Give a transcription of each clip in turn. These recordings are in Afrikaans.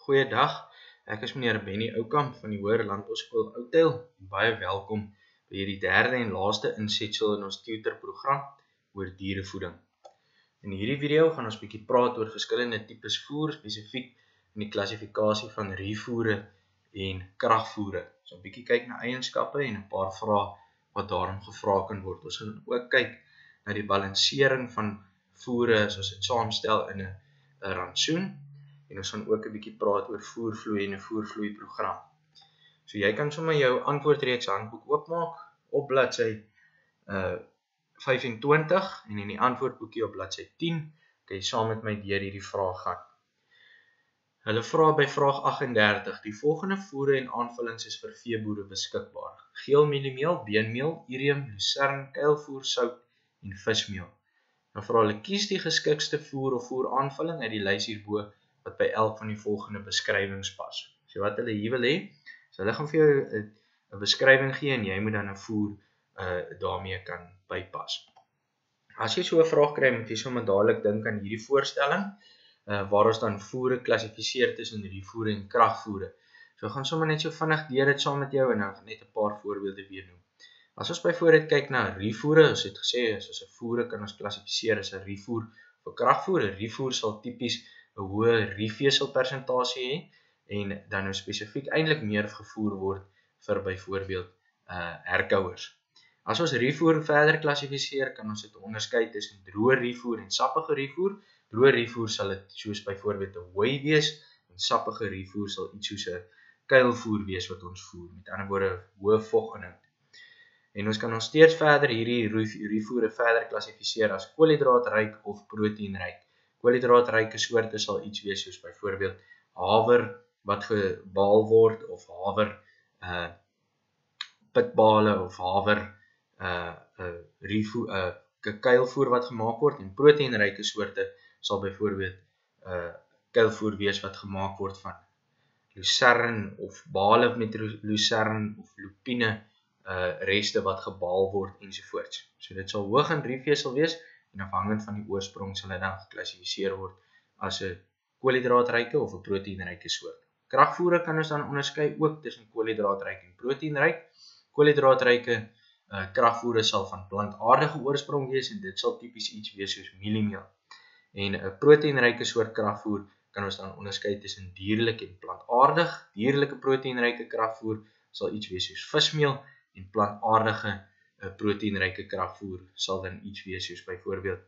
Goeiedag, ek is meneer Benny Oukamp van die Hoër Landbouskool Oudtshoorn. Baie welkom by hierdie derde en laaste insetsel in ons tutorprogram oor dierevoeding. In hierdie video gaan ons bietjie praat oor verskillende tipes voer, spesifiek in die klassifikasie van ruwvoere en kragvoere. So 'n bietjie kyk na eienskappe en 'n paar vrae wat daarom gevra kan word. Ons gaan ook kyk na die balansering van voere as ons dit saamstel in 'n rantsoen. En ons gaan ook 'n bietjie praat oor voervloei en 'n voervloeiprogram. So jy kan sommer jou antwoordreeks handboek oopmaak op bladsy 25 en in die antwoordboekie op bladsy 10 kan jy saam met my deur hierdie vraag gaan. Hulle vra by vraag 38: die volgende voere en aanvullings is vir veeboere beskikbaar: geel mieliemeel, beenmeel, urium, lucern, kuilvoer, sout en vismeel. Dan vra hulle kies die geskikste voer of voeraanvulling uit die lys hierbo wat by elk van die volgende beskrywings pas. So wat hulle hier wil hê, so hulle gaan vir jou 'n beskrywing gee en jy moet dan 'n voer daarmee kan bypas. As jy so 'n vraag kry, moet jy sommer dadelik dink aan hierdie voorstelling waar ons dan voere klassifiseer tussen ruwvoere en kragvoere. So gaan sommer net so vinnig deur dit saam met jou en dan net 'n paar voorbeelde weer noem. As ons byvoorbeeld kyk na ruwvoere, ons het gesê as ons 'n voere kan ons klassifiseer as 'n ruwvoer of 'n kragvoer. 'n Ruwvoer sal tipies 'n hoë ruwveselpersentasie hê en dan nou spesifiek eintlik meer gevoer word vir byvoorbeeld herkouers. As ons ruwvoer verder klassifiseer, kan ons dit onderskei tussen droë ruwvoer en sappige ruwvoer. Droë ruwvoer sal dit soos byvoorbeeld 'n hooi wees en sappige ruwvoer sal iets soos 'n kuilvoer wees wat ons voer. Met ander woorde, hoë voginhoud. En ons kan nog steeds verder hierdie ruwvoere verder klassifiseer as koolhidraatryk of proteïenryk. Koolhidraatryke soorte sal iets wees soos byvoorbeeld haver wat gebaal word of haver pitbale of haver kuilvoer wat gemaak word, en proteïenryke soorte sal byvoorbeeld kuilvoer wees wat gemaak word van lucern of bale met lucern of lupine reste wat gebaal word ensovoorts. So dit sal hoog in ruwvesel wees en afhangend van die oorsprong sal dit dan geklassifiseer word as 'n koolhidraatryke of 'n proteïenryke soort. Kragvoere kan ons dan onderskei ook tussen koolhidraatryk en proteïenryk. Koolhidraatryke kragvoere sal van plantaardige oorsprong wees en dit sal tipies iets wees soos mieliemeel. En 'n proteïenryke soort kragvoer kan ons dan onderskei tussen dierlik en plantaardig. Dierlike proteïenryke kragvoer sal iets wees soos vismeel en plantaardige proteïenryke kragvoer sal dan iets wees soos byvoorbeeld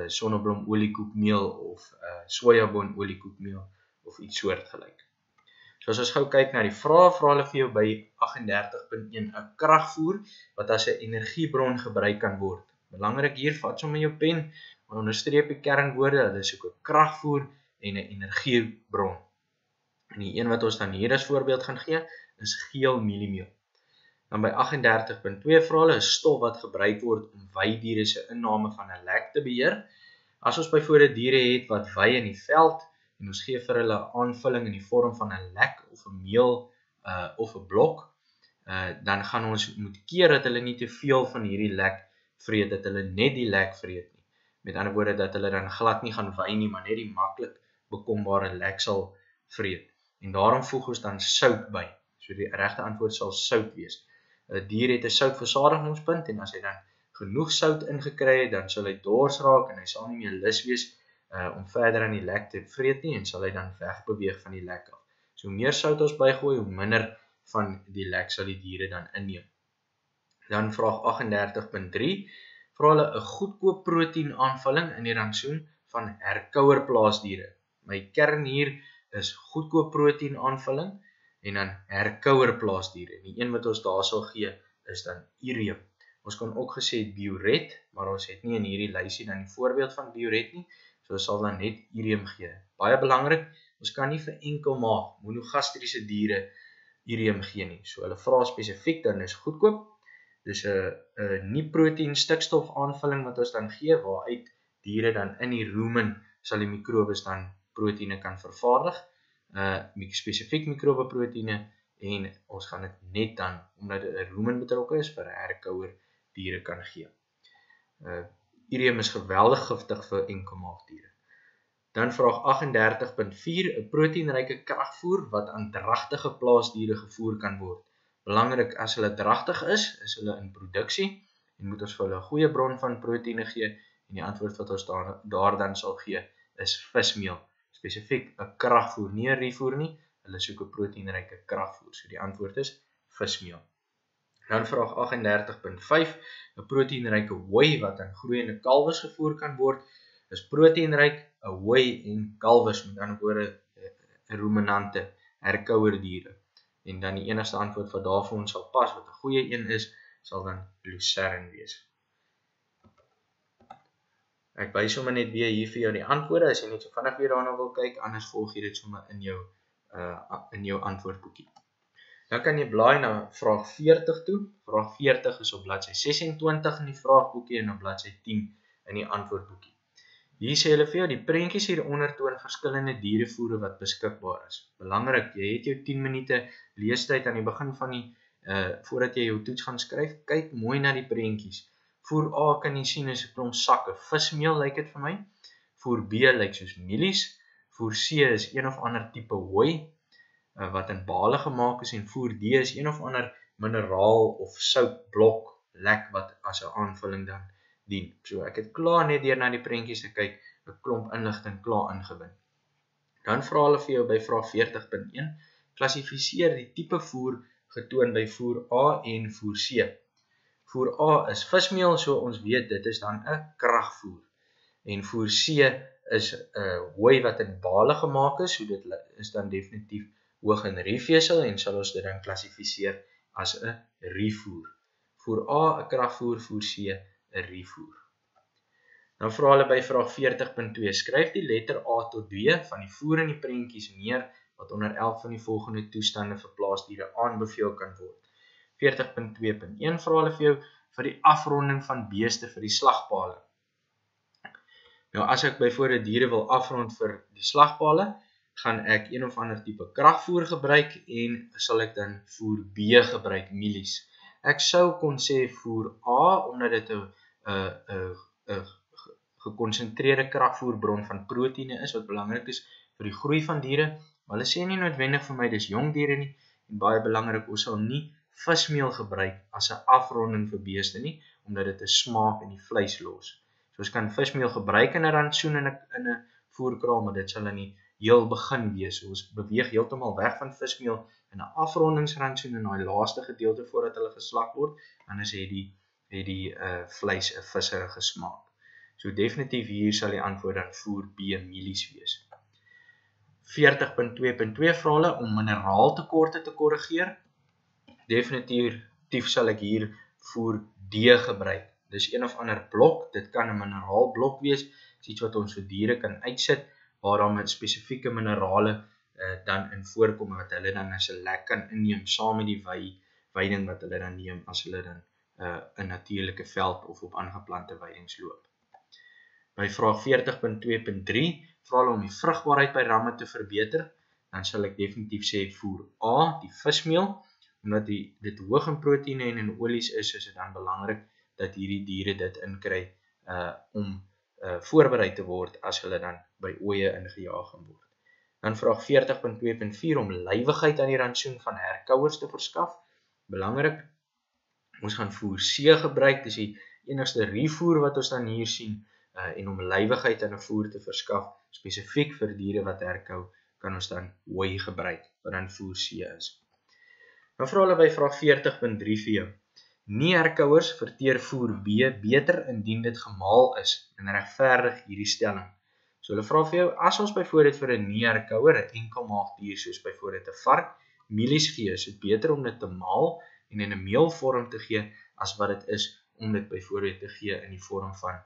sonneblomoliekoekmeel of sojaboonoliekoekmeel of iets soortgelyk. So as ons gou kyk na die vrae, vra hulle vir jou by 38.1 'n kragvoer wat as 'n energiebron gebruik kan word. Belangrik hier, vat sommer jou pen, onderstreep die kernwoorde, hulle is ook 'n kragvoer en 'n energiebron. En die een wat ons dan hier as voorbeeld gaan gee, is geel mieliemeel. Dan by 38.2 vra hulle 'n stof wat gebruik word om weidiere se inname van 'n lek te beheer. As ons byvoorbeeld diere het wat wei in die veld en ons gee vir hulle aanvulling in die vorm van 'n lek of 'n meel of 'n blok, dan gaan ons moet keer dat hulle nie te veel van hierdie lek vreet, dat hulle net die lek vreet nie. Met ander woorde dat hulle dan glad nie gaan wei nie, maar net die maklik bekombare lek sal vreet. En daarom voeg ons dan sout by. So die regte antwoord sal sout wees. 'n Dier het 'n soutversadigingspunt en as hy dan genoeg sout ingekry het, dan sal hy dors raak en hy sal nie meer lus wees om verder aan die lek te vreet nie en sal hy dan wegbeweeg van die lek af. So hoe meer sout ons bygooi, hoe minder van die lek sal die diere dan inneem. Dan vraag 38.3 vra hulle 'n goedkoop proteïen aanvulling in die rantsoen van herkouer plaasdiere. My kern hier is goedkoop proteïen aanvulling en dan herkouer plaasdiere. Die een wat ons daar sal gee is dan urium. Ons kan ook gesê bioret, maar ons het nie in hierdie lysie dan die voorbeeld van bioret nie, so ons sal dan net urium gee. Baie belangrik, ons kan nie vir enkelmaag monogastriese diere urium gee nie. So hulle vra spesifiek dan is goedkoop. Dus 'n nie proteïen stikstof aanvulling wat ons dan gee, waaruit diere dan in die rumen sal die mikrobes dan proteïene kan vervaardig. Spesifiek mikrobeproteïene en ons gaan dit net dan, omdat dit 'n rumen betrokke is, vir herkouer diere kan gee. Urium is geweldig giftig vir enkelmaagdiere. Dan vraag 38.4, 'n proteïenryke kragvoer wat aan dragtige plaasdiere gevoer kan word. Belangrik, as hulle dragtig is hulle in produksie en moet ons vir hulle 'n goeie bron van proteïene gee en die antwoord wat ons daar dan sal gee is vismeel. Spesifiek 'n kragvoer, nie 'n rivoer nie, hulle soek 'n proteïenryke kragvoer. So die antwoord is vismeel. Dan vraag 38.5, 'n proteïenryke hooi wat aan groeiende kalwes gevoer kan word, is proteïenryk, 'n hooi en kalwes, met ander woorde ruminante, herkouer diere. En dan die enigste antwoord wat daar vir ons sal pas, wat 'n goeie een is, sal dan lucern wees. Ek wys sommer net weer hier vir jou die antwoorde, as jy net so vinnig weer daarna wil kyk, anders volg jy dit sommer in jou antwoordboekie. Dan kan jy blaai na vraag 40 toe. Vraag 40 is op bladsy 26 in die vraagboekie en op bladsy 10 in die antwoordboekie. Hier sê hulle vir jou, die prentjies hieronder toon verskillende dierevoere wat beskikbaar is. Belangrik, jy het jou 10 minute leestyd aan die begin van die, voordat jy jou toets gaan skryf, kyk mooi na die prentjies. Voer A kan jy sien is 'n klomp sakke vismeel, lyk dit vir my. Voer B lyk soos mielies. Voer C is een of ander tipe hooi, wat in bale gemaak is, en voer D is een of ander mineraal of soutblok lek wat as 'n aanvulling dan dien. So ek het klaar net deur na die prentjies te kyk, 'n klomp inligting klaar ingewin. Dan vra hulle vir jou by vraag 40.1, klassifiseer die tipe voer getoon by voer A en voer C. Voer A is vismeel, so ons weet dit is dan 'n kragvoer. En voer C is 'n hooi wat in bale gemaak is, so dit is dan definitief hoog in riefvesel en sal ons dit dan klassifiseer as 'n rivoer. Voer A 'n kragvoer, voer C 'n rivoer. Dan vra hulle by vraag 40.2, skryf die letter A tot B van die voer in die prentjies neer wat onder elk van die volgende toestande vir plaasdiere aanbeveel kan word. 40.2.1 vra hulle vir jou vir die afronding van beeste vir die slagpale. Nou as ek byvoorbeeld diere wil afrond vir die slagpale, gaan ek een of ander tipe kragvoer gebruik en sal ek dan voer B gebruik, mielies. Ek sou kon sê voer A omdat dit 'n gekonsentreerde kragvoerbron van proteïene is wat belangrik is vir die groei van diere, maar hulle sê nie noodwendig vir my dis jong diere nie, en baie belangrik, ons sal nie vismeel gebruik as 'n afronding vir beeste nie, omdat dit 'n smaak in die vleis los. So ons kan vismeel gebruik in 'n rantsoen in 'n voerkraal, maar dit sal in die heel begin wees. So ons beweeg heeltemal weg van vismeel in 'n afrondingsrantsoen in daai laaste gedeelte voordat hulle geslag word, anders het die vleis 'n visserige smaak. So definitief hier sal die antwoord dan voer B mielies wees. 40.2.2 vra hulle om mineraaltekorte te korrigeer. Definitief sal ek hier voer D gebruik. Dis een of ander blok, dit kan 'n mineraalblok wees, iets wat ons vir diere kan uitsit, waar daar met spesifieke minerale dan in voorkom, wat hulle dan as 'n lek kan inneem, saam met die weiding wat hulle dan neem, as hulle dan 'n natuurlike veld of op aangeplante weidings loop. By vraag 40.2.3 vra hulle om die vrugbaarheid by ramme te verbeter, dan sal ek definitief sê voer A, die vismeel, omdat dit hoog in proteïene en in olies is dit dan belangrik dat hierdie diere dit inkry om voorberei te word as hulle dan by ooe ingejaag gaan word. Dan vraag 40.2.4 om lywigheid aan die rantsoen van herkouers te verskaf. Belangrik, ons gaan voer C gebruik, dis die enigste rivoer wat ons dan hier sien, en om lywigheid aan 'n voer te verskaf, spesifiek vir diere wat herkou, kan ons dan hooi gebruik, wat dan voer C is. Dan vra hulle by vraag 40.3 vir jou. Nie-herkouers verteer voer B beter indien dit gemaal is, en regverdig hierdie stelling. So hulle vra vir jou, as ons byvoorbeeld vir 'n nie-herkouer 'n enkelmaag dier soos byvoorbeeld 'n vark mielies gee, is dit beter om dit te maal en in 'n meelvorm te gee as wat dit is om dit byvoorbeeld te gee in die vorm van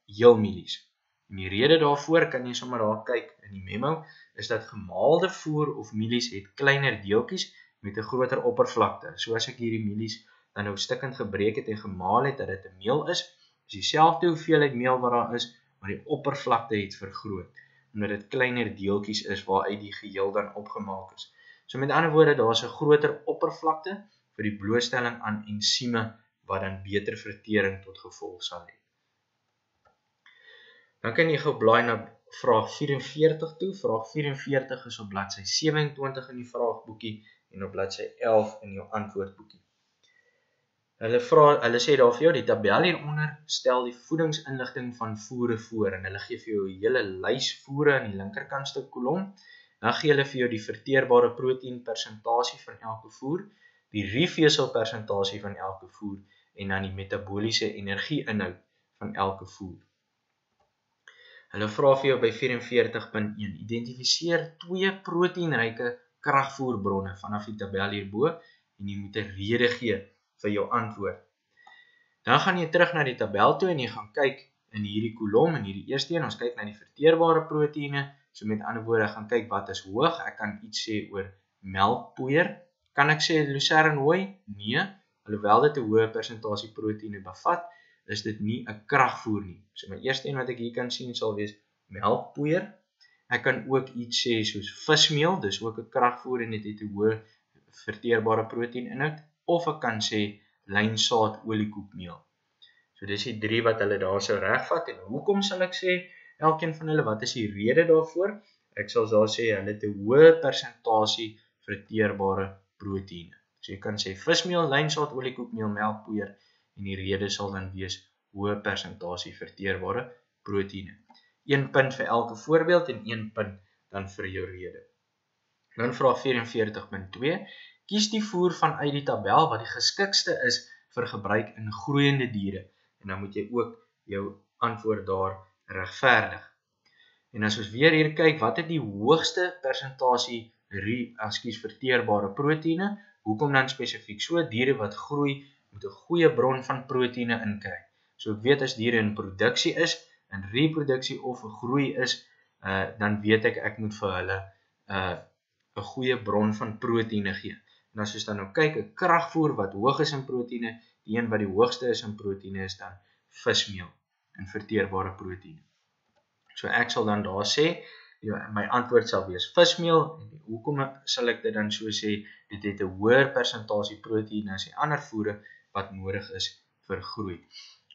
heel mielies. En die rede daarvoor kan jy sommer daar kyk in die memo, is dat gemaalde voer of mielies het kleiner deeltjies met 'n groter oppervlakte. So as ek hierdie mielies dan nou stukkend gebreek het en gemaal het, dat dit 'n meel is dieselfde hoeveelheid meel wat daar is, maar die oppervlakte het vergroot, omdat dit kleiner deeltjies is waaruit die geheel dan opgemaak is. So met ander woorde, daar is 'n groter oppervlakte vir die blootstelling aan ensieme wat dan beter vertering tot gevolg sal hê. Dan kan jy gou blaai na vraag 44 toe. Vraag 44 is op bladsy 27 in die vraagboekie en op bladsy 11 in jou antwoordboekie. Hulle sê daar vir jou, die tabel hieronder stel die voedingsinligting van voere voor en hulle gee vir jou 'n hele lys voere aan die linkerkantste kolom. Dan gee hulle vir jou die verteerbare proteïen persentasie van elke voer, die rifesel persentasie van elke voer en dan die metabooliese energie-inhoud van elke voer. Hulle vra vir jou by 44.1, identifiseer 2 proteïenryke kragvoerbronne vanaf die tabel hierbo en jy moet 'n rede gee vir jou antwoord. Dan gaan jy terug na die tabel toe en jy gaan kyk in hierdie kolom, in hierdie eerste een, ons kyk na die verteerbare proteïene, so met ander woorde, gaan kyk wat is hoog, ek kan iets sê oor melkpoeier, kan ek sê lucernhooi? Nee, alhoewel dit 'n hoë persentasie proteïene bevat, is dit nie 'n kragvoer nie. So my eerste een wat ek hier kan sien sal wees melkpoeier. Ek kan ook iets sê soos vismeel, dis ook 'n kragvoer en dit het 'n hoë verteerbare proteïeninhoud, of ek kan sê lynsaad oliekoekmeel. So dis die 3 wat hulle daar sou regvat en hoekom sal ek sê elkeen van hulle, wat is die rede daarvoor? Ek sal daar sê hulle het 'n hoë persentasie verteerbare proteïene. So jy kan sê vismeel, lynsaad oliekoekmeel, melkpoeier en die rede sal dan wees hoë persentasie verteerbare proteïene. 1 punt vir elke voorbeeld en 1 punt dan vir jou rede. Dan vraag 44.2, kies die voer vanuit die tabel wat die geskikste is vir gebruik in groeiende diere. En dan moet jy ook jou antwoord daar regverdig. En as ons weer hier kyk, wat het die hoogste persentasie verteerbare proteïene? Hoekom dan spesifiek so? Diere wat groei moet 'n goeie bron van proteïene inkry. So ek weet as diere in produksie is, in reproduksie of 'n groei is, dan weet ek moet vir hulle 'n goeie bron van proteïene gee. En as ons dan nou kyk, 'n kragvoer wat hoog is in proteïene, die een wat die hoogste is in proteïene is dan vismeel en verteerbare proteïene. So ek sal dan daar sê, my antwoord sal wees vismeel. En hoekom sal ek dit dan so sê? Dit het 'n hoër persentasie proteïene as die ander voere wat nodig is vir groei.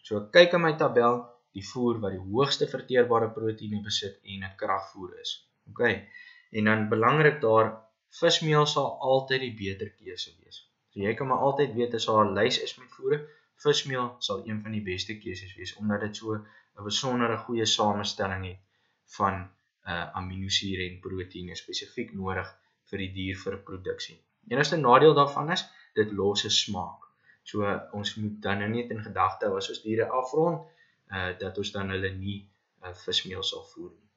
So ek kyk in my tabel, die voer wat die hoogste verteerbare proteïene besit en 'n kragvoer is. Okay. En dan belangrik daar, vismeel sal altyd die beter keuse wees. So jy kan maar altyd weet as daar 'n lys is met voere, vismeel sal een van die beste keuses wees, omdat dit so 'n besondere goeie samestelling het van aminosure en proteïene spesifiek nodig vir die dier vir produksie. Enigste nadeel daarvan is, dit los 'n smaak. So ons moet dan net in gedagte hou as ons diere afrond, dat ons dan hulle nie vismeel sal voer nie.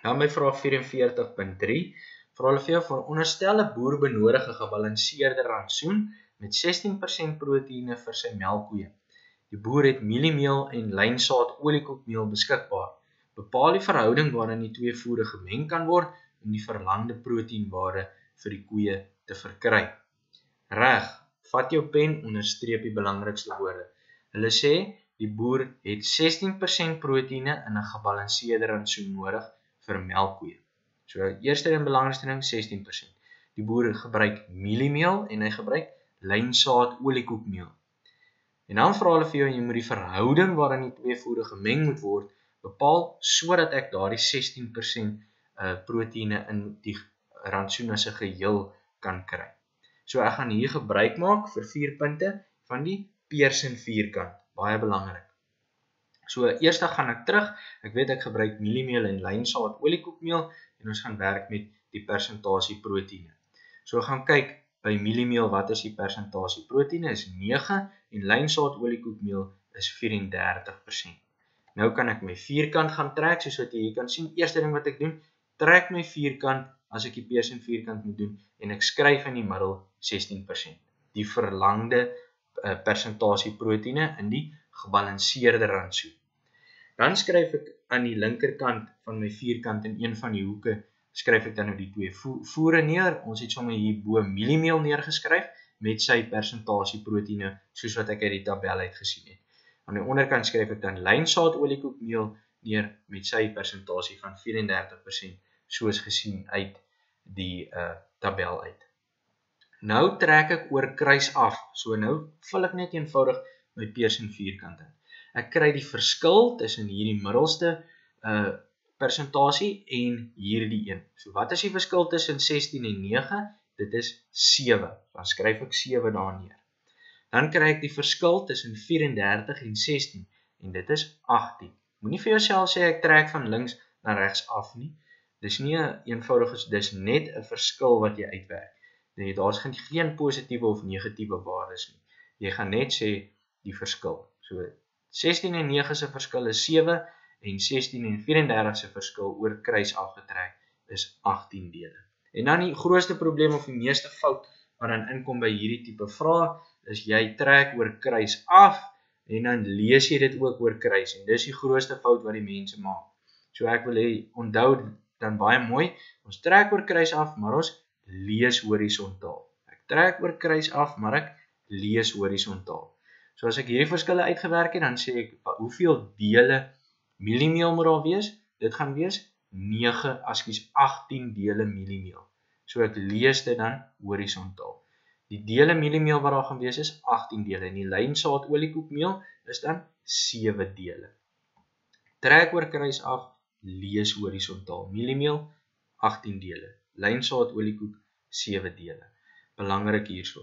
Dan by vraag 44.3, vra hulle vir jou, veronderstel 'n boer benodig 'n gebalanseerde rantsoen met 16% proteïene vir sy melkkoeë. Die boer het mieliemeel en lynsaad oliekoekmeel beskikbaar. Bepaal die verhouding waarin die twee voere gemeng kan word om die verlangde proteïenwaarde vir die koeë te verkry. Reg, vat jou pen, onderstreep die belangrikste woorde. Hulle sê die boer het 16% proteïene in 'n gebalanseerde rantsoen nodig vir melkkoeë. So eerste en belangrikste ding 16%. Die boer gebruik mieliemeel en hy gebruik lynsaad oliekoekmeel. En dan vra hulle vir jou, jy moet die verhouding waarin die twee voere gemeng moet word bepaal sodat ek daardie 16% proteïene in die rantsoen as 'n geheel kan kry. So ek gaan hier gebruik maak vir 4 punte van die Pearson vierkant, baie belangrik. So eers gaan ek terug, ek weet ek gebruik mieliemeel en lynsaad oliekoekmeel en ons gaan werk met die persentasie proteïene. So gaan kyk by mieliemeel wat is die persentasie proteïene, is 9 en lynsaad oliekoekmeel is 34%. Nou kan ek my vierkant gaan trek, soos wat jy hier kan sien. Eerste ding wat ek doen, trek my vierkant as ek die Pearson vierkant moet doen en ek skryf in die middel 16%. Die verlangde persentasie proteïene in die gebalanseerde rantsoen. Dan skryf ek aan die linkerkant van my vierkant in een van die hoeke, skryf ek dan nou die twee voere neer. Ons het sommer hier bo mieliemeel neergeskryf met sy persentasie proteïene soos wat ek uit die tabel uit gesien het. Aan die onderkant skryf ek dan lynsaad oliekoekmeel neer met sy persentasie van 34% soos gesien uit die tabel uit. Nou trek ek oor kruis af. So nou vul ek net eenvoudig my Pearson vierkant in. Ek kry die verskil tussen hierdie middelste persentasie en hierdie een. So wat is die verskil tussen 16 en 9? Dit is 7. Dan skryf ek 7 daar neer. Dan kry ek die verskil tussen 34 en 16 en dit is 18. Moenie vir jouself sê ek trek van links na regs af nie. Dis nie 'n eenvoudige, dis net 'n verskil wat jy uitwerk. Daar's geen positiewe of negatiewe waardes nie. Jy gaan net sê die verskil. So 16 en 9 se verskil is 7 en 16 en 34 se verskil oor kruis afgetrek is 18 dele. En dan die grootste probleem of die meeste fout wat dan inkom by hierdie tipe vrae is jy trek oor kruis af en dan lees jy dit ook oor kruis en dis die grootste fout wat die mense maak. So ek wil hê onthou dan baie mooi, ons trek oor kruis af, maar ons lees horisontaal. Ek trek oor kruis af, maar ek lees horisontaal. So as ek hierdie verskille uitgewerk het, dan sê ek hoeveel dele mieliemeel moet daar wees? Dit gaan wees 18 dele mieliemeel. So ek lees dit dan horisontaal. Die dele mieliemeel wat daar gaan wees is 18 dele en die lynsaad oliekoekmeel is dan 7 dele. Trek oor kruis af, lees horisontaal. Mieliemeel 18 dele. Lynsaad oliekoek 7 dele. Belangrik hierso.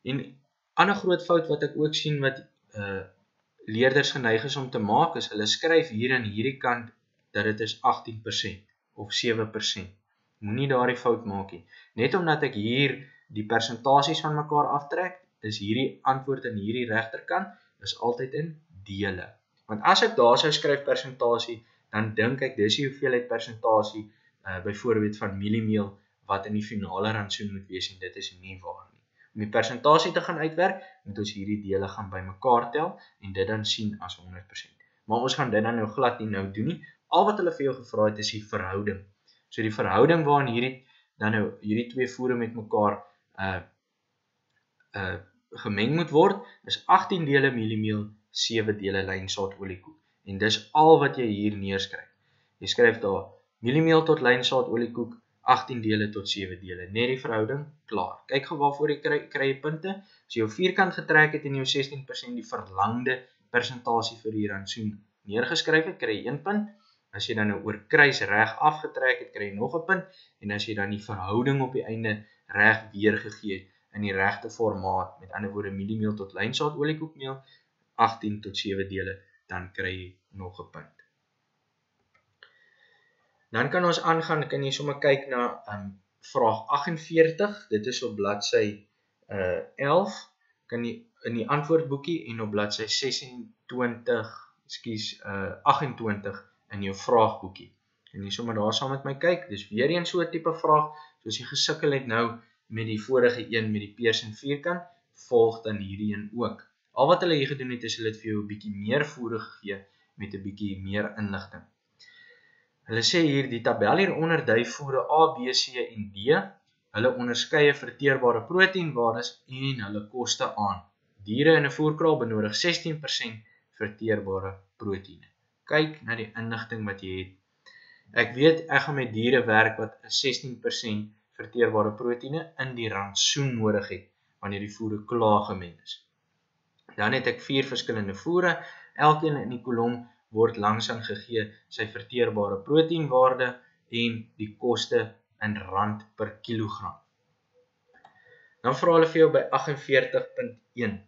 En ander groot fout wat ek ook sien wat leerders geneig is om te maak is hulle skryf hier aan hierdie kant dat dit is 18% of 7%. Moenie daardie fout maak nie. Net omdat ek hier die persentasies van mekaar aftrek, is hierdie antwoord in hierdie regterkant is altyd in dele. Want as ek daar sou skryf persentasie, dan dink ek dis die hoeveelheid persentasie byvoorbeeld van mieliemeel wat in die finale rantsoen moet wees en dit is nie waar nie. Om die persentasie te gaan uitwerk, moet ons hierdie dele gaan bymekaar tel en dit dan sien as 100%. Maar ons gaan dit dan nou glad nie nou doen nie. Al wat hulle vir jou gevra het is die verhouding. So die verhouding waarin hierdie twee voere met mekaar gemeng moet word, is 18 dele mieliemeel, 7 dele lynsaad oliekoek. En dis al wat jy hier neerskryf. Jy skryf daar mieliemeel tot lynsaad oliekoek, 18 dele tot 7 dele. Net die verhouding, klaar. Kyk gou waarvoor jy kry jy punte. As jy jou vierkant getrek het en jou 16% die verlangde persentasie vir die rantsoen neergeskryf het, kry jy 1 punt. As jy dan nou oor kruis reg afgetrek het, kry jy nog 'n punt. En as jy dan die verhouding op die einde reg weergegee het in die regte formaat, met ander woorde mieliemeel tot lynsaad oliekoekmeel, 18 tot 7 dele, dan kry jy nog 'n punt. Dan kan ons aangaan, kan jy sommer kyk na vraag 48, dit is op bladsy 11, kan jy in die antwoordboekie en op bladsy 28 in jou vraagboekie. En jy sommer daar saam met my kyk, dis weer een so 'n tipe vraag, soos jy gesukkel het nou met die vorige een met die Pearson vierkant, volg dan hierdie een ook. Al wat hulle hier gedoen het, is hulle het vir jou 'n bietjie meer voere gegee met 'n bietjie meer inligting. Hulle sê hier, die tabel hieronder dui voere A, B, C en D. Hulle onderskeie verteerbare proteïenwaardes en hulle koste aan. Diere in 'n voerkraal benodig 16% verteerbare proteïene. Kyk na die inligting wat jy het. Ek weet, ek gaan met diere werk wat 16% verteerbare proteïene in die rantsoen nodig het, wanneer die voere klaar gemeng is. Dan het ek 4 verskillende voere, elkeen in die kolom word langsaan gegee sy verteerbare proteïenwaarde en die koste in rand per kilogram. Dan vra hulle vir jou by 48.1.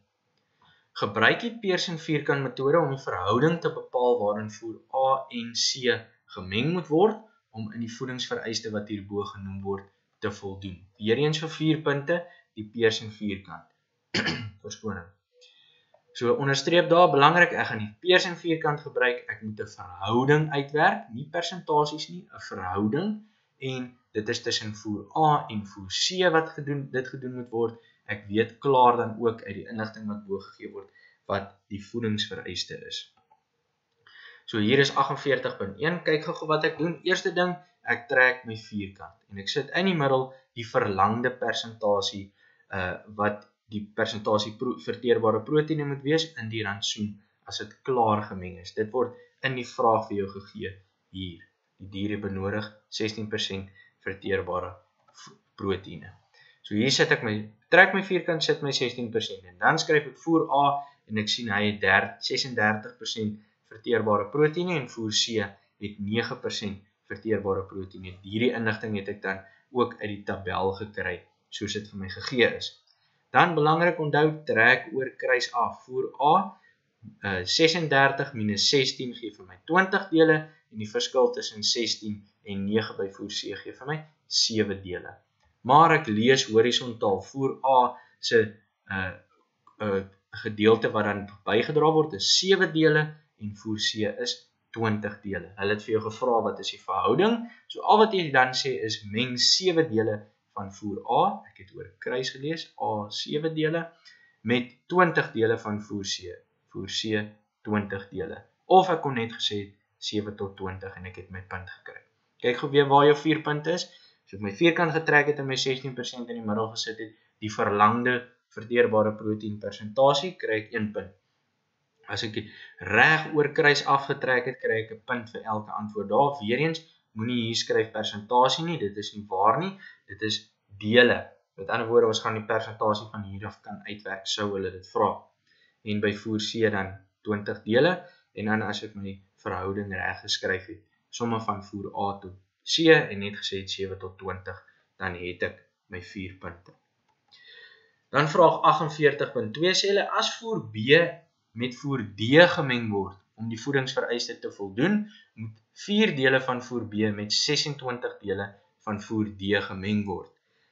Gebruik die Pearson vierkant metode om die verhouding te bepaal waarin voer A en C gemeng moet word om in die voedingsvereiste wat hierbo genoem word te voldoen. Weereens vir 4 punte, die Pearson vierkant. Verskoning. So onderstreep daar, belangrik, ek gaan die Pearson vierkant gebruik, ek moet 'n verhouding uitwerk, nie persentasies nie, 'n verhouding, en dit is tussen voer A en voer C wat dit gedoen moet word. Ek weet klaar dan ook uit die inligting wat bo gegee word, wat die voedingsvereiste is. So hier is 48.1, kyk gou wat ek doen. Eerste ding, ek trek my vierkant, en ek sit in die middel die verlangde persentasie, wat die persentasie verteerbare proteïene moet wees in die rantsoen as dit klaar gemeng is. Dit word in die vraag vir jou gegee hier. Die diere benodig 16% verteerbare proteïene. So hier sit ek trek my vierkant, sit my 16% en dan skryf ek voer A en ek sien hy het 36% verteerbare proteïene en voer C het het 9% verteerbare proteïene. Hierdie inligting het ek dan ook uit die tabel gekry, soos dit vir my gegee is. Dan belangrik onthou, trek oor kruis af. Voer A, 36 minus 16 gee vir my 20 dele, en die verskil tussen 16 en 9 by voer C gee vir my 7 dele. Maar ek lees horisontaal, voer A se gedeelte wat dan bygedra word is 7 dele, en voer C is 20 dele. Hulle het vir jou gevra wat is die verhouding, so al wat jy dan sê is meng 7 dele van voer A, ek het oor kruis gelees, A 7 dele, met 20 dele van voer C, voer C 20 dele. Of ek kon net gesê 7 tot 20 en ek het my punt gekry. Kyk gou weer waar jou 4 punt is. As ek my vierkant getrek het en my 16% in die middel gesit het, die verlangde verteerbare proteïen persentasie, kry ek 1 punt. As ek reg oor kruis afgetrek het, kry ek 'n punt vir elke antwoord daar. Weer eens, moenie hier skryf persentasie nie, dit is nie waar nie, dit is dele. Met ander woorde, ons gaan die persentasie van hier af kan uitwerk, sou hulle dit vra. En by voer C dan 20 dele, en dan as ek my verhouding reg geskryf het, somme van voer A tot C, en net gesê het 7 tot 20, dan het ek my 4 punte. Dan vraag 48.2 sê hulle, as voer B met voer D gemeng word, om die voedingsvereiste te voldoen, moet 4 dele van voer B met 26 dele van voer D gemeng word.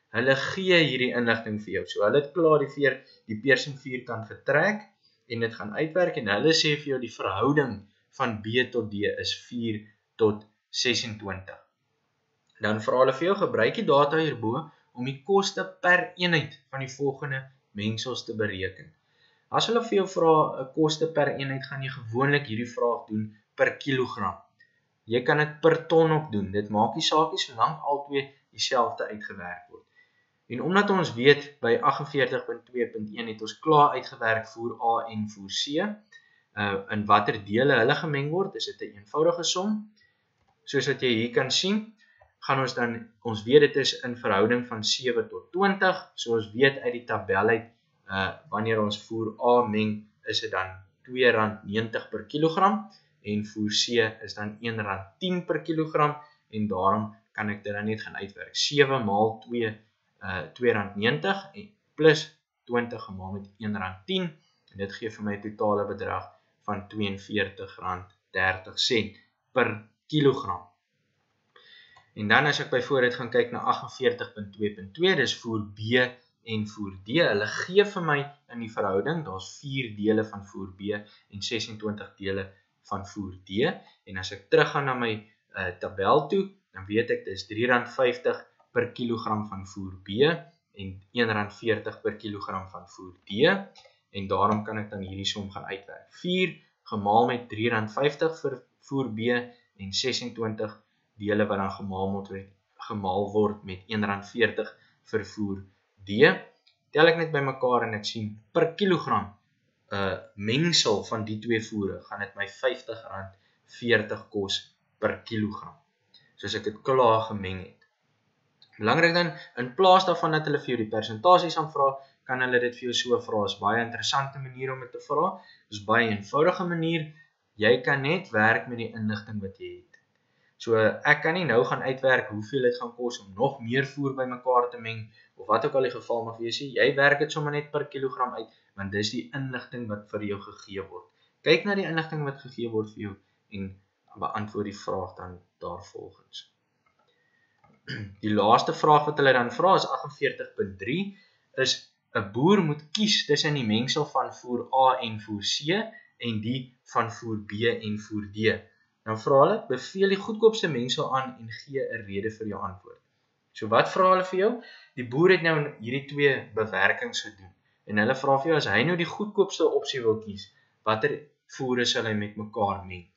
Hulle gee hierdie inligting vir jou, so hulle het klaar die Pearson vierkant getrek, en dit gaan uitwerk, en hulle sê vir jou die verhouding van B tot D is 4 tot 26. Dan vra hulle vir jou, gebruik die data hierbo om die koste per eenheid van die volgende mengsels te bereken. As hulle vir jou vra 'n koste per eenheid, gaan jy gewoonlik hierdie vraag doen per kilogram. Jy kan dit per ton ook doen, dit maak nie saak nie, solank albei dieselfde uitgewerk word. En omdat ons weet, by 48.2.1 het ons klaar uitgewerk voer A en voer C, in watter dele hulle gemeng word, is dit 'n eenvoudige som. Soos wat jy hier kan sien, gaan ons weet dit is in verhouding van 7 tot 20, so ons weet uit die tabel uit, wanneer ons voer A meng, is dit dan R2.90 per kilogram, en voer C is dan R1.10 per kilogram, en daarom kan ek dit dan net gaan uitwerk. 7 maal 2, R2.90, plus 20 gemaal met R1.10, en dit gee vir my 'n totale bedrag van R42.30 per kilogram. En dan as ek byvoorbeeld gaan kyk na 48.2.2, dis voer B en voer D, hulle gee vir my in die verhouding, daar's 4 dele van voer B en 26 dele van voer D, en as ek teruggaan na my tabel toe, dan weet ek dis R3.50 per kilogram van voer B en R1.40 per kilogram van voer D, en daarom kan ek dan hierdie som gaan uitwerk. 4 gemaal met R3.50 vir voer B en 26 dele wat dan gemaal word met R1.40 vir voer D. Tel ek net by mekaar en ek sien per kilogram mengsel van die twee voere gaan dit my R50.40 kos per kilogram, soos ek dit klaar gemeng het. Belangrik dan, in plaas daarvan dat hulle vir jou die persentasies aanvra, kan hulle dit vir jou so vra. Is baie interessante manier om dit te vra. Dis baie eenvoudige manier. Jy kan net werk met die inligting wat jy het. So ek kan nie nou gaan uitwerk hoeveel dit gaan kos om nog meer voer by mekaar te meng, of wat ook al die geval mag wees. Jy werk dit sommer net per kilogram uit, want dis die inligting wat vir jou gegee word. Kyk na die inligting wat gegee word vir jou en beantwoord die vraag dan daarvolgens. Die laaste vraag wat hulle dan vra is 48.3, is 'n boer moet kies tussen die mengsel van voer A en voer C en die van voer B en voer D. Dan vra hulle, beveel die goedkoopste mengsel aan en gee 'n rede vir jou antwoord. So wat vra hulle vir jou? Die boer het nou hierdie twee bewerkings gedoen, en hulle vra vir jou, as hy nou die goedkoopste opsie wil kies, watter voere sal hy met mekaar meng?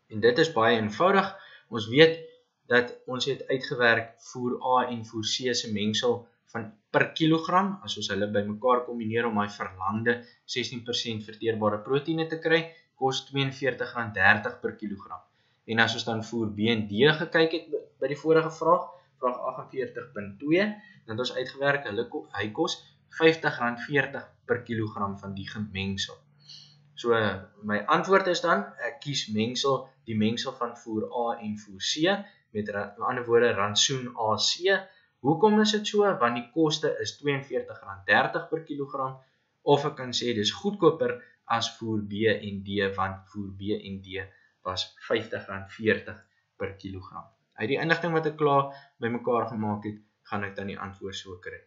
En dit is baie eenvoudig. Ons weet dat ons het uitgewerk voer A en voer C se mengsel van per kilogram, as ons hulle by mekaar kombineer om die verlangde 16% verteerbare proteïene te kry, kos R42.30 per kilogram. En as ons dan voer B en D gekyk het by die vorige vraag 48.2, dan het ons uitgewerk, hy kos R50.40 per kilogram van die gemengsel. So my antwoord is dan, ek kies die mengsel van voer A en voer C, met ander woorde rantsoen AC. Hoekom is dit so? Want die koste is R42.30 per kilogram, of ek kan sê dis goedkoper as voer B en D, want voer B en D was R50.40 per kilogram. Uit die inligting wat ek klaar bymekaar gemaak het, gaan ek dan die antwoord so kry.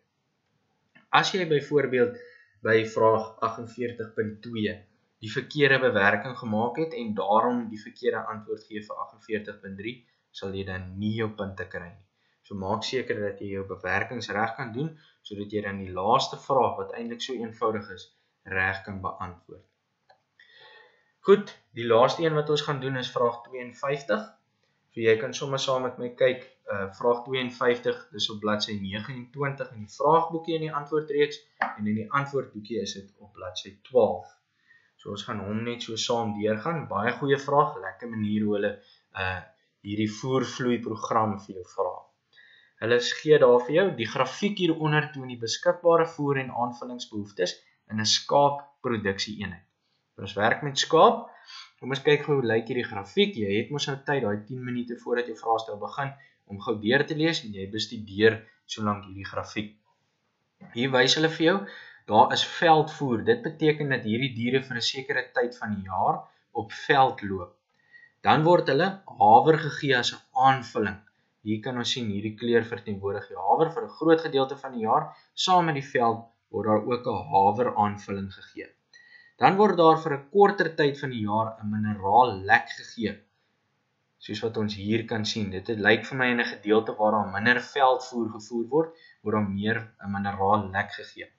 As jy byvoorbeeld by vraag 48.2 die verkeerde bewerking gemaak het en daarom die verkeerde antwoord gee vir 48.3, sal jy dan nie jou punte kry nie. So maak seker dat jy jou bewerkings reg kan doen, sodat jy dan die laaste vraag, wat eintlik so eenvoudig is, reg kan beantwoord. Goed, die laaste een wat ons gaan doen is vraag 52. So jy kan sommer saam met my kyk, vraag 52, dis op bladsy 29 in die vraagboekie in die antwoordreeks, en in die antwoordboekie is dit op bladsy 12. So ons gaan hom net so saam deurgaan. Baie goeie vraag, lekker manier hoe hulle hierdie voervloei program vir jou vra. Hulle gee daar vir jou, die grafiek hieronder toon die beskikbare voer en aanvullingsbehoeftes in 'n skaapproduksie eenheid. Ons werk met skaap. Kom ons kyk hoe lyk hierdie grafiek. Jy het mos nou tyd, daai 10 minute voordat jou vraestel begin, om gou deur te lees en jy bestudeer solank hierdie grafiek. Hier wys hulle vir jou, daar is veldvoer. Dit beteken dat hierdie diere vir 'n sekere tyd van die jaar op veld loop. Dan word hulle haver gegee as 'n aanvulling. Hier kan ons sien, hierdie kleur verteenwoordig die haver vir 'n groot gedeelte van die jaar. Saam met die veld word daar ook 'n haver aanvulling gegee. Dan word daar vir 'n korter tyd van die jaar 'n mineraal lek gegee. Soos wat ons hier kan sien, dit lyk vir my in 'n gedeelte waar daar minder veldvoer gevoer word daar meer 'n mineraal lek gegee.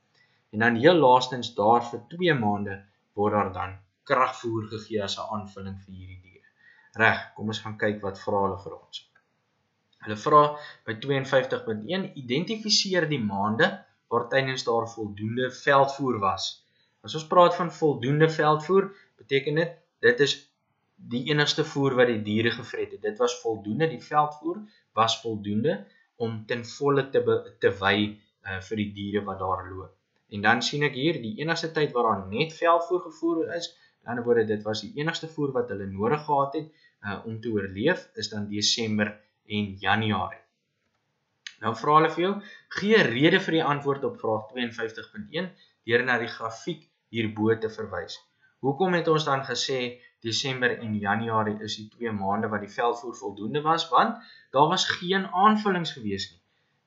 En dan heel laastens daar vir 2 maande word daar dan kragvoer gegee as 'n aanvulling vir hierdie diere. Reg, kom ons gaan kyk wat vra hulle vir ons. Hulle vra by 52.1, identifiseer die maande waar tydens daar voldoende veldvoer was. As ons praat van voldoende veldvoer, beteken dit is die enigste voer wat die diere gevret het. Dit was voldoende, die veldvoer was voldoende om ten volle te wy vir die diere wat daar loop. En dan sien ek hier, die enigste tyd waar daar net veldvoer gevoer is, in ander woorde, dit was die enigste voer wat hulle nodig gehad het om te oorleef, is dan Desember en Januarie. Nou vra hulle vir jou, gee 'n rede vir die antwoord op vraag 52.1 deur na die grafiek hierbo te verwys. Hoekom het ons dan gesê Desember en Januarie is die 2 maande wat die veldvoer voldoende was, want daar was geen aanvullings gewees nie.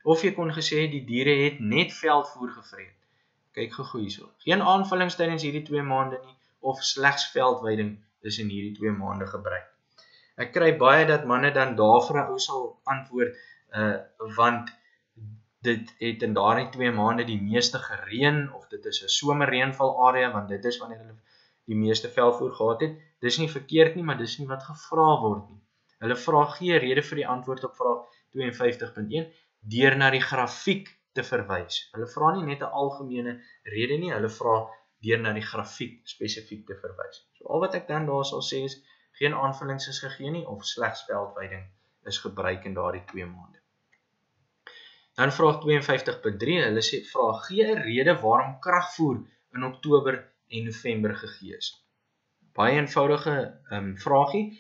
Of jy kon gesê die diere het net veldvoer gevreet. Kyk gou hierso. Geen aanvullings tydens hierdie 2 maande nie, of slegs veldweiding is in hierdie 2 maande gebruik. Ek kry baie dat manne dan daar vir 'n ou sal antwoord, want dit het in daardie 2 maande die meeste gereën, of dit is 'n somerreënval area, want dit is wanneer hulle die meeste veldvoer gehad het. Dis nie verkeerd nie, maar dis nie wat gevra word nie. Hulle vra gee rede vir die antwoord op vraag 52.1 deur na die grafiek te verwys. Hulle vra nie net 'n algemene rede nie, hulle vra deur na die grafiek spesifiek te verwys. So al wat ek dan daar sal sê is, geen aanvullings is gegee nie, of slegs veldweiding is gebruik in daardie 2 maande. Dan vraag 52.3, hulle sê, gee 'n rede waarom kragvoer in Oktober en November gegee is. Baie eenvoudige vraagie,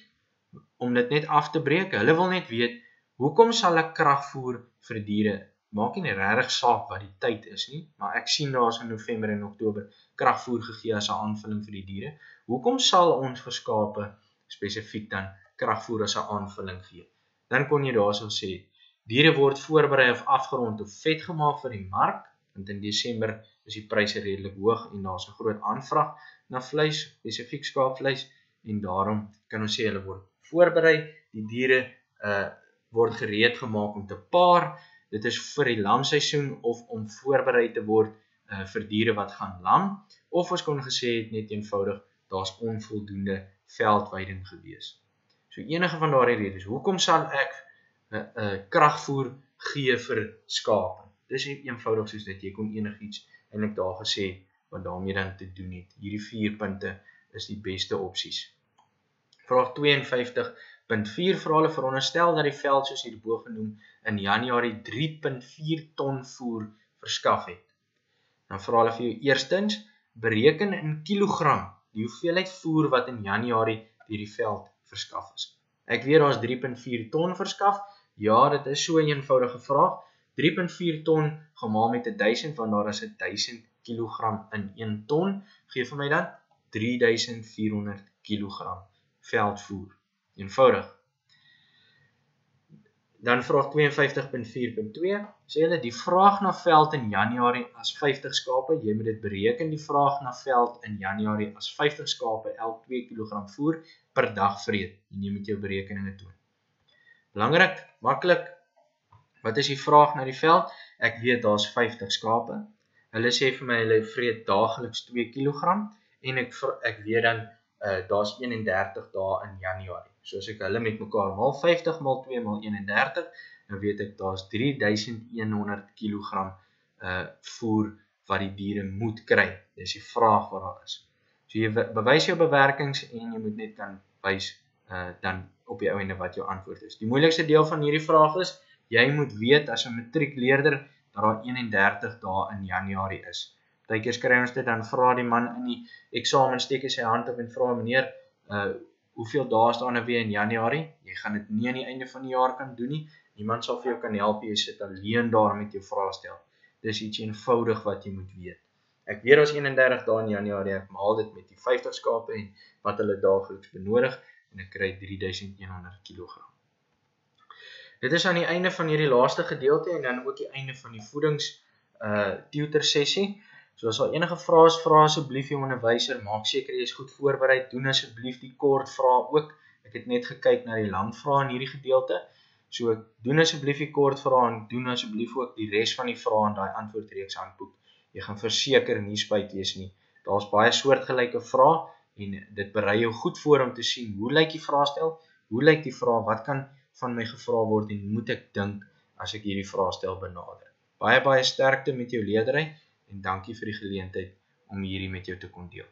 om dit net af te breek. Hulle wil net weet, hoekom sal ek kragvoer vir diere, maak nie regtig saak wat die tyd is nie, maar ek sien daar is in November en Oktober kragvoer gegee as 'n aanvulling vir die diere. Hoekom sal ons vir skape spesifiek dan kragvoer as 'n aanvulling gee? Dan kon jy daarso sê, diere word voorberei of afgerond of vet gemaak vir die mark, want in Desember is die pryse redelik hoog en daar is 'n groot aanvraag na vleis, spesifiek skaapvleis, en daarom kan ons sê hulle word voorberei, die diere word gereed gemaak om te paar, dit is vir die lamseisoen of om voorberei te word vir diere wat gaan lam, of ons kon gesê het net eenvoudig, daar's onvoldoende veldweiding gewees. So enige van daardie redes, hoekom sal ek kragvoer gee vir skape? Dis eenvoudig soos dit, jy kon enigiets eintlik daar gesê wat daarmee dan te doen het. Hierdie 4 punte is die beste opsies. Vraag 52.4 vra hulle veronderstel dat die veld soos hierbo genoem in Januarie 3.4 ton voer verskaf het. Dan vra hulle vir jou eerstens, bereken in kilogram die hoeveelheid voer wat in Januarie deur die veld verskaf is. Ek weet daar's 3.4 ton verskaf. Ja, dit is so 'n eenvoudige vraag. 3.4 ton gemaal met 1000 want daar is 1000 kilogram in 1 ton, gee vir my dan 3400 kilogram veldvoer. Eenvoudig. Dan vraag 52.4.2, sê hulle die vraag na veld in Januarie as 50 skape, jy moet dit bereken die vraag na veld in Januarie as 50 skape elk 2 kg voer per dag vreet. En jy moet jou berekeninge toon. Belangrik, maklik, wat is die vraag na die veld? Ek weet daar's 50 skape. Hulle sê vir my hulle vreet daagliks 2 kg en ek weet dan daar's 31 dae in Januarie. So as ek hulle met mekaar maal 50 maal 2 maal 31, dan weet ek daar's 3100 kg voer wat die diere moet kry. Dis die vraag wat daar is. So jy bewys jou bewerkings en jy moet net kan wys dan op die einde wat jou antwoord is. Die moeilikste deel van hierdie vraag is, jy moet weet as 'n matriekleerder dat daar 31 dae in Januarie is. Partykeer kry ons dit, dan vra die man in die eksamen, steek hy sy hand op en vra, meneer, hoeveel dae staan er weer in Januarie? Jy gaan dit nie aan die einde van die jaar kan doen nie. Niemand sal vir jou kan help, jy sit alleen daar met jou vraestel. Dis iets eenvoudig wat jy moet weet. Ek weet daar's 31 dae in Januarie, ek maal dit met die 50 skape en wat hulle daagliks benodig en ek kry 3100 kg. Dit is aan die einde van hierdie laaste gedeelte en dan ook die einde van die voedings tutor sessie. So as daar enige vrae is, vra asseblief jou onderwyser, maak seker jy is goed voorberei, doen asseblief die kort vrae ook. Ek het net gekyk na die lang vrae in hierdie gedeelte. So doen asseblief die kort vrae en doen asseblief ook die res van die vrae in daai antwoordreeks handboek. Jy gaan verseker nie spyt wees nie. Daar's baie soortgelyke vrae en dit berei jou goed voor om te sien hoe lyk die vraestel, hoe lyk die vraag, wat kan van my gevra word en moet ek dink as ek hierdie vraestel benader. Baie sterkte met jou leerdery en dankie vir die geleentheid om hierdie met jou te kon deel.